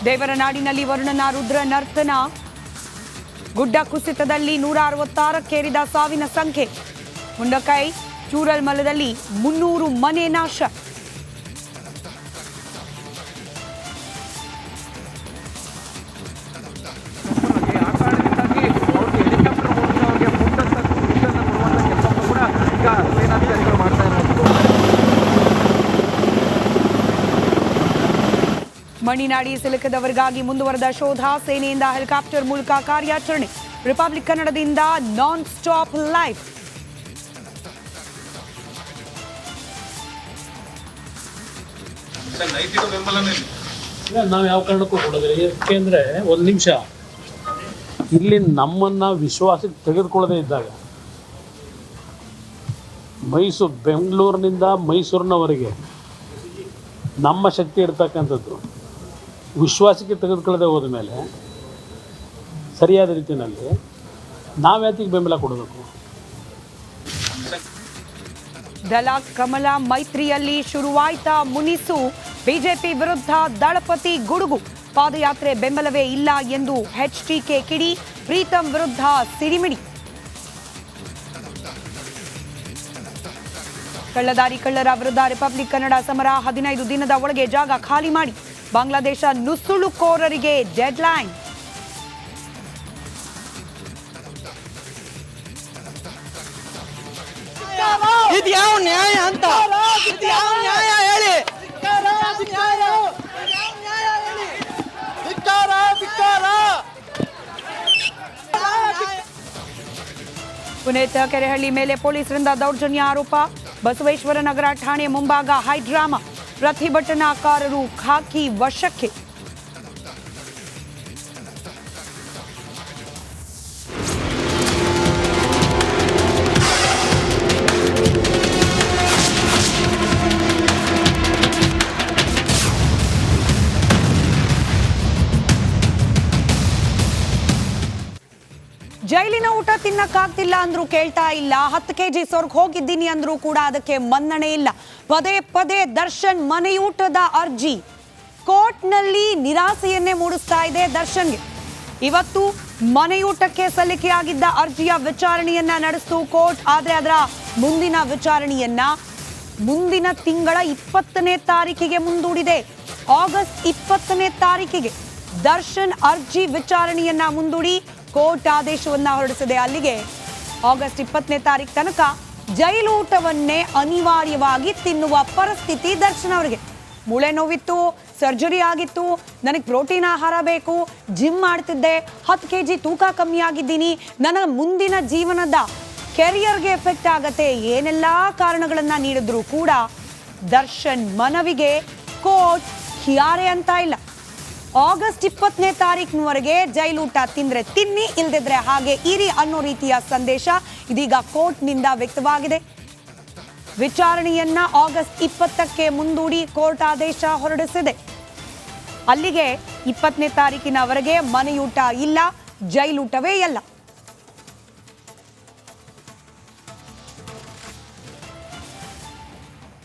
ದೇವರ ನಾಡಿನಲ್ಲಿ ವರುಣನ ರುದ್ರ ನರ್ತನ. ಗುಡ್ಡ ಕುಸಿತದಲ್ಲಿ 166ಕ್ಕೇರಿದ ಸಾವಿನ ಸಂಖ್ಯೆ. ಮುಂಡಕೈ ಚೂರಲ್ಮಲದಲ್ಲಿ 300 ಮನೆ ನಾಶ. ಮಣಿನಾಡಿ ಸಿಲುಕಿದವರಿಗಾಗಿ ಮುಂದುವರೆದ ಶೋಧ. ಸೇನೆಯಿಂದ ಹೆಲಿಕಾಪ್ಟರ್ ಮೂಲಕ ಕಾರ್ಯಾಚರಣೆ. ರಿಪಬ್ಲಿಕ್ ಕನ್ನಡದಿಂದ ನಾನ್ ಸ್ಟಾಪ್ ಲೈವ್. ನಾವು ಯಾವ ಕಾರಣಕ್ಕೂ ಕೊಡೋದಿಲ್ಲ. ಯಾಕೆಂದ್ರೆ ಒಂದು ನಿಮಿಷ ಇಲ್ಲಿ ನಮ್ಮನ್ನ ವಿಶ್ವಾಸಕ್ಕೆ ತೆಗೆದುಕೊಳ್ಳದೆ ಇದ್ದಾಗ ಬೆಂಗಳೂರಿನಿಂದ ಮೈಸೂರಿನವರೆಗೆ ನಮ್ಮ ಶಕ್ತಿ ಇರ್ತಕ್ಕಂಥದ್ದು ವಿಶ್ವಾಸಕ್ಕೆ ತೆಗೆದುಕೊಳ್ಳದೆ ಹೋದ ಮೇಲೆ ಸರಿಯಾದ ರೀತಿಯಲ್ಲಿ ನಾವ್ಯಾತಿಗೆ ಬೆಂಬಲ ಕೊಡಬೇಕು? ದಳ ಕಮಲ ಮೈತ್ರಿಯಲ್ಲಿ ಶುರುವಾಯ್ತಾ ಮುನಿಸು. ಬಿಜೆಪಿ ವಿರುದ್ಧ ದಳಪತಿ ಗುಡುಗು. ಪಾದಯಾತ್ರೆ ಬೆಂಬಲವೇ ಇಲ್ಲ ಎಂದು HTK ಕಿಡಿ. ಪ್ರೀತಂ ವಿರುದ್ಧ ಸಿಡಿಮಿಡಿ. ಕಳ್ಳದಾರಿ ಕಳ್ಳರ ವಿರುದ್ಧ ರಿಪಬ್ಲಿಕ್ ಕನ್ನಡ ಸಮರ. 15 ದಿನದ ಒಳಗೆ ಜಾಗ ಖಾಲಿ ಮಾಡಿ. ಬಾಂಗ್ಲಾದೇಶ ನುಸುಳುಕೋರರಿಗೆ ಡೆಡ್ಲೈನ್. ಇದ್ಯಾವ ನ್ಯಾಯ ಅಂತ ಇದ್ಯಾವ ನ್ಯಾಯ ಹೇಳಿ. ಪುನೀತ್ ಕೆರೆಹಳ್ಳಿ ಮೇಲೆ ಪೊಲೀಸರಿಂದ ದೌರ್ಜನ್ಯ ಆರೋಪ. ಬಸವೇಶ್ವರ ನಗರ ಠಾಣೆ ಮುಂಭಾಗ ಹೈಡ್ರಾಮಾ. ಪ್ರತಿಭಟನಾಕಾರರು ಖಾಕಿ ವಶಕ್ಕೆ. ಜೈಲಿನ ಊಟ ತಿನ್ನಕ್ಕಾಗ್ತಿಲ್ಲ ಅಂದ್ರೂ ಕೇಳ್ತಾ ಇಲ್ಲ. 10 kg ಸ್ವರ್ಗ ಹೋಗಿದ್ದೀನಿ ಅಂದ್ರೂ ಕೂಡ ಅದಕ್ಕೆ ಮನ್ನಣೆ ಇಲ್ಲ. ಪದೇ ಪದೇ ದರ್ಶನ್ ಮನೆಯೂಟದ ಅರ್ಜಿ ಕೋರ್ಟ್ನಲ್ಲಿ ನಿರಾಸೆಯನ್ನೇ ಮೂಡಿಸ್ತಾ ಇದೆ ದರ್ಶನ್ಗೆ. ಇವತ್ತು ಮನೆಯೂಟಕ್ಕೆ ಸಲ್ಲಿಕೆಯಾಗಿದ್ದ ಅರ್ಜಿಯ ವಿಚಾರಣೆಯನ್ನ ನಡೆಸಿತು ಕೋರ್ಟ್. ಆದ್ರೆ ಅದರ ಮುಂದಿನ ವಿಚಾರಣೆಯನ್ನ ಮುಂದಿನ ತಿಂಗಳ 20ನೇ ತಾರೀಕಿಗೆ ಮುಂದೂಡಿದೆ. ಆಗಸ್ಟ್ 20ನೇ ತಾರೀಕಿಗೆ ದರ್ಶನ್ ಅರ್ಜಿ ವಿಚಾರಣೆಯನ್ನ ಮುಂದೂಡಿ ಕೋರ್ಟ್ ಆದೇಶವನ್ನ ಹೊರಡಿಸಿದೆ. ಅಲ್ಲಿಗೆ ಆಗಸ್ಟ್ 20ನೇ ತಾರೀಕು ತನಕ ಜೈಲು ಊಟವನ್ನೇ ಅನಿವಾರ್ಯವಾಗಿ ತಿನ್ನುವ ಪರಿಸ್ಥಿತಿ ದರ್ಶನ್ ಅವರಿಗೆ. ಮೂಳೆ ನೋವಿತ್ತು, ಸರ್ಜರಿ ಆಗಿತ್ತು, ನನಗೆ ಪ್ರೋಟೀನ್ ಆಹಾರ ಬೇಕು, ಜಿಮ್ ಮಾಡ್ತಿದ್ದೆ, 10 kg ತೂಕ ಕಮ್ಮಿ ಆಗಿದ್ದೀನಿ, ನನ್ನ ಮುಂದಿನ ಜೀವನದ ಕೆರಿಯರ್ಗೆ ಎಫೆಕ್ಟ್ ಆಗತ್ತೆ, ಏನೆಲ್ಲ ಕಾರಣಗಳನ್ನ ನೀಡಿದ್ರು ಕೂಡ ದರ್ಶನ್ ಮನವಿಗೆ ಕೋರ್ಟ್ ಹಿಯಾರೆ ಅಂತ ಇಲ್ಲ. ಆಗಸ್ಟ್ 20ನೇ ತಾರೀಕಿನವರೆಗೆ ಜೈಲೂಟ ತಿಂದ್ರೆ ತಿನ್ನಿ, ಇಲ್ದಿದ್ರೆ ಹಾಗೆ ಇರಿ ಅನ್ನೋ ರೀತಿಯ ಸಂದೇಶ ಇದೀಗ ಕೋರ್ಟ್ನಿಂದ ವ್ಯಕ್ತವಾಗಿದೆ. ವಿಚಾರಣೆಯನ್ನ ಆಗಸ್ಟ್ 20ಕ್ಕೆ ಮುಂದೂಡಿ ಕೋರ್ಟ್ ಆದೇಶ ಹೊರಡಿಸಿದೆ. ಅಲ್ಲಿಗೆ 20ನೇ ತಾರೀಕಿನವರೆಗೆ ಮನೆಯೂಟ ಇಲ್ಲ, ಜೈಲೂಟವೇ ಇಲ್ಲ.